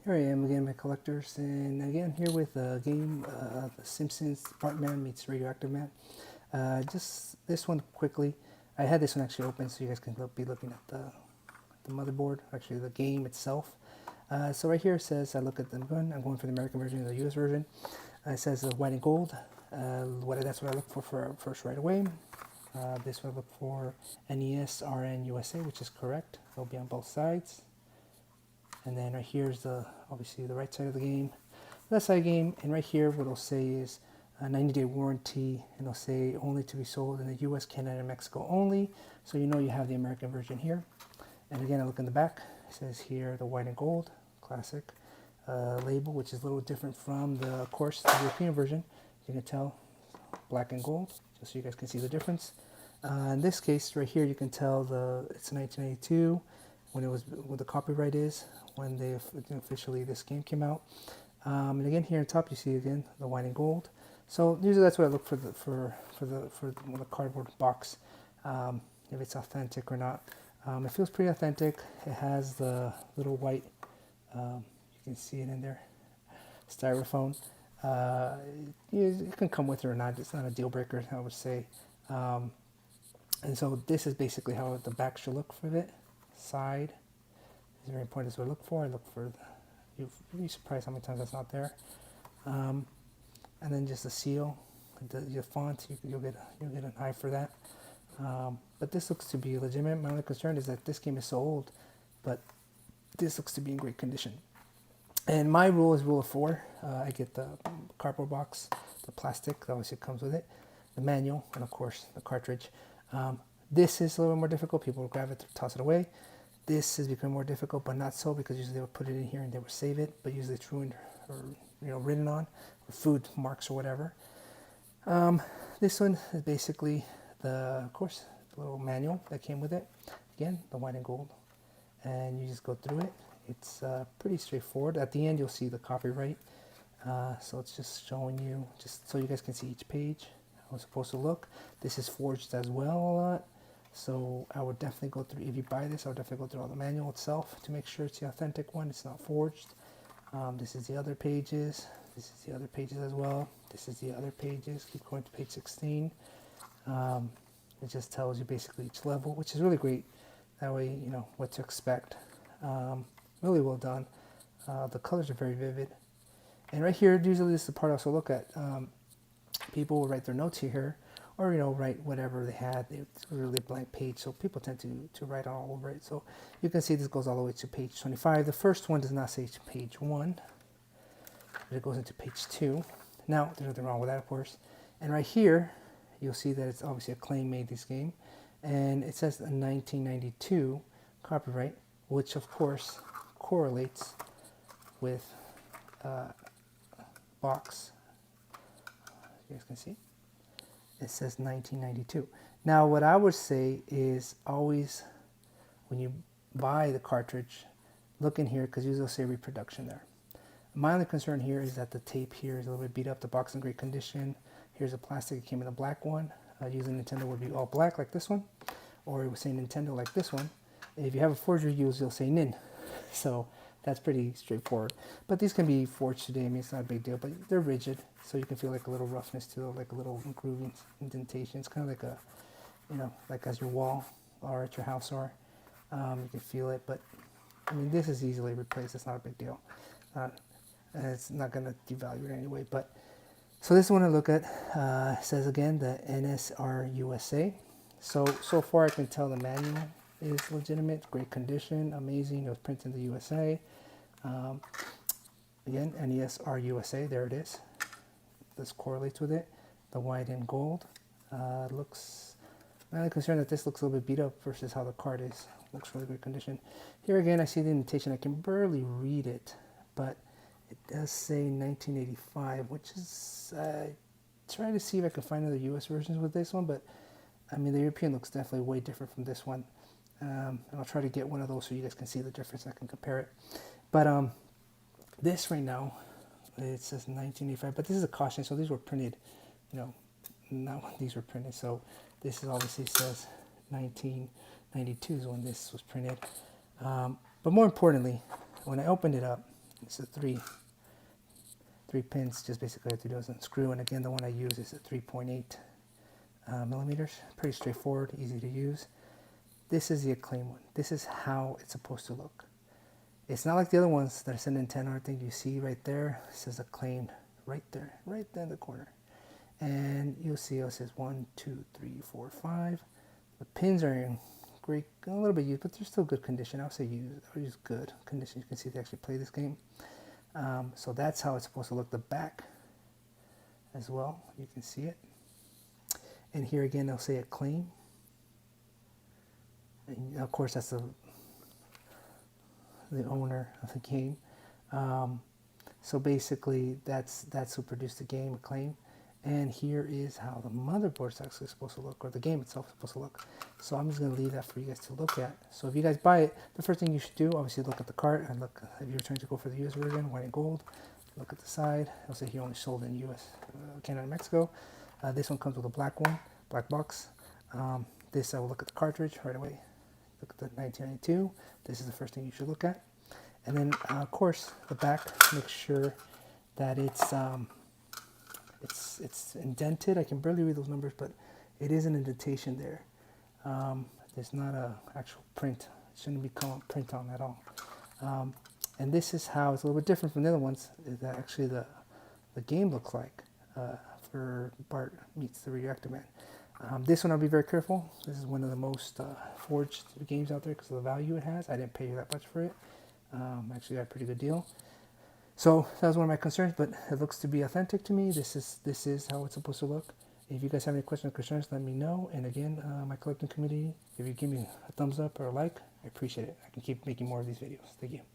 Here I am again, my collectors, and again here with a game, The Simpsons Bartman meets Radioactive Man. Just this one quickly. I had this one actually open so you guys can be looking at the motherboard, actually the game itself. So right here it says, I look at the gun, I'm going for the American version and the US version. It says white and gold. That's what I look for first right away. This one I look for NES, RN, USA, which is correct. It'll be on both sides. And then right here is obviously the right side of the game, left side of the game, and right here what it'll say is a 90-day warranty, and it'll say only to be sold in the US, Canada, and Mexico only. So you know you have the American version here. And again, I look in the back, it says here the white and gold, classic label, which is a little different from the, of course, the European version. You can tell black and gold, just so you guys can see the difference. In this case, right here, you can tell it's 1992 when the copyright is, when they officially this game came out. And again, here on top, you see again the white and gold. So usually that's what I look for the cardboard box, if it's authentic or not. It feels pretty authentic. It has the little white, you can see it in there, styrofoam. It can come with it or not. It's not a deal breaker, I would say. And so this is basically how the back should look for it. Side is very important. Is what I look for. I look for you'd be surprised how many times that's not there. And then just the seal, the font. You'll get an eye for that. But this looks to be legitimate. My only concern is that this game is so old, but this looks to be in great condition. And my rule is rule of 4. I get the cardboard box, the plastic that obviously comes with it, the manual, and of course the cartridge. This is a little more difficult. People will grab it, toss it away. This has become more difficult, but not so, because usually they would put it in here and they would save it, but usually it's ruined or written on, or food marks or whatever. This one is basically of course, the little manual that came with it. Again, the white and gold, and you just go through it. It's pretty straightforward. At the end, you'll see the copyright. So it's just showing you, just so you guys can see each page how it's supposed to look. This is forged as well a lot. So I would definitely go through, if you buy this, I would definitely go through all the manual itself to make sure it's the authentic one, it's not forged. This is the other pages. This is the other pages as well. This is the other pages. Keep going to page 16. It just tells you basically each level, which is really great. That way you know what to expect. Really well done. The colors are very vivid. And right here, usually this is the part I also look at. People will write their notes here, or write whatever they had. It's a really blank page, so people tend to write all over it. So you can see this goes all the way to page 25. The first one does not say page 1, but it goes into page 2. Now, there's nothing wrong with that, of course. And right here, you'll see that it's obviously Acclaim made this game, and it says 1992 copyright, which of course correlates with box. You guys can see it says 1992. Now what I would say is, always when you buy the cartridge, look in here, because usually it'll say reproduction there. My only concern here is that the tape here is a little bit beat up. The box in great condition. Here's a plastic. It came in a black one. Usually Nintendo would be all black like this one, or it would say Nintendo like this one. If you have a forgery used, you'll say Nin. So that's pretty straightforward. But these can be forged today. I mean, it's not a big deal, but they're rigid, so you can feel like a little roughness to it, like a little grooving indentation. It's kind of like a, like as your wall or at your house are. You can feel it, but I mean, this is easily replaced. It's not a big deal. And it's not going to devalue it anyway. But so this one I look at says again the NSR USA. So far I can tell the manual is legitimate, great condition, amazing. It was printed in the USA. Again, NESR USA, there it is. This correlates with it. The white and gold looks. I'm only concerned that this looks a little bit beat up versus how the card is. Looks really good condition. Here again, I see the indentation. I can barely read it, but it does say 1985, which is, trying to see if I can find other US versions with this one, but I mean, the European looks definitely way different from this one. And I'll try to get one of those so you guys can see the difference. I can compare it. But this right now, it says 1985, but this is a caution, so these were printed, not when these were printed. So this is obviously says 1992 is when this was printed. But more importantly, when I opened it up, It's a three pins. Just basically have to do is unscrew. And again, the one I use is a 3.8 millimeters. Pretty straightforward, easy to use. This is the Acclaim one. This is how it's supposed to look. It's not like the other ones that are sent in 10 art thing. You see right there, it says Acclaim right there in the corner. And you'll see it says 1, 2, 3, 4, 5. The pins are in great, a little bit used, but they're still good condition. I would say use good condition. You can see they actually play this game. So that's how it's supposed to look. The back as well, you can see it. And here again, they'll say Acclaim. And of course, that's the owner of the game. So basically, that's who produced the game, Acclaim. And here is how the motherboard's actually supposed to look, or the game itself is supposed to look. So I'm just going to leave that for you guys to look at. So if you guys buy it, the first thing you should do, obviously look at the cart, and look if you're trying to go for the US version, white and gold. Look at the side. It'll say here only sold in US, Canada, and Mexico. This one comes with a black one, black box. This I will look at the cartridge right away. Look at the 1992. This is the first thing you should look at. And then, of course, the back. Make sure that it's indented. I can barely read those numbers, but it is an indentation there. There's not a actual print. It shouldn't be print on at all. And this is how it's a little bit different from the other ones. Is that actually the game looks like for Bart meets the Radioactive Man. This one I'll be very careful. This is one of the most forged games out there because of the value it has. I didn't pay that much for it. Actually, I got a pretty good deal. So that was one of my concerns, but it looks to be authentic to me. This is how it's supposed to look. If you guys have any questions or concerns, let me know. And again, my collecting community, if you give me a thumbs up or a like, I appreciate it. I can keep making more of these videos. Thank you.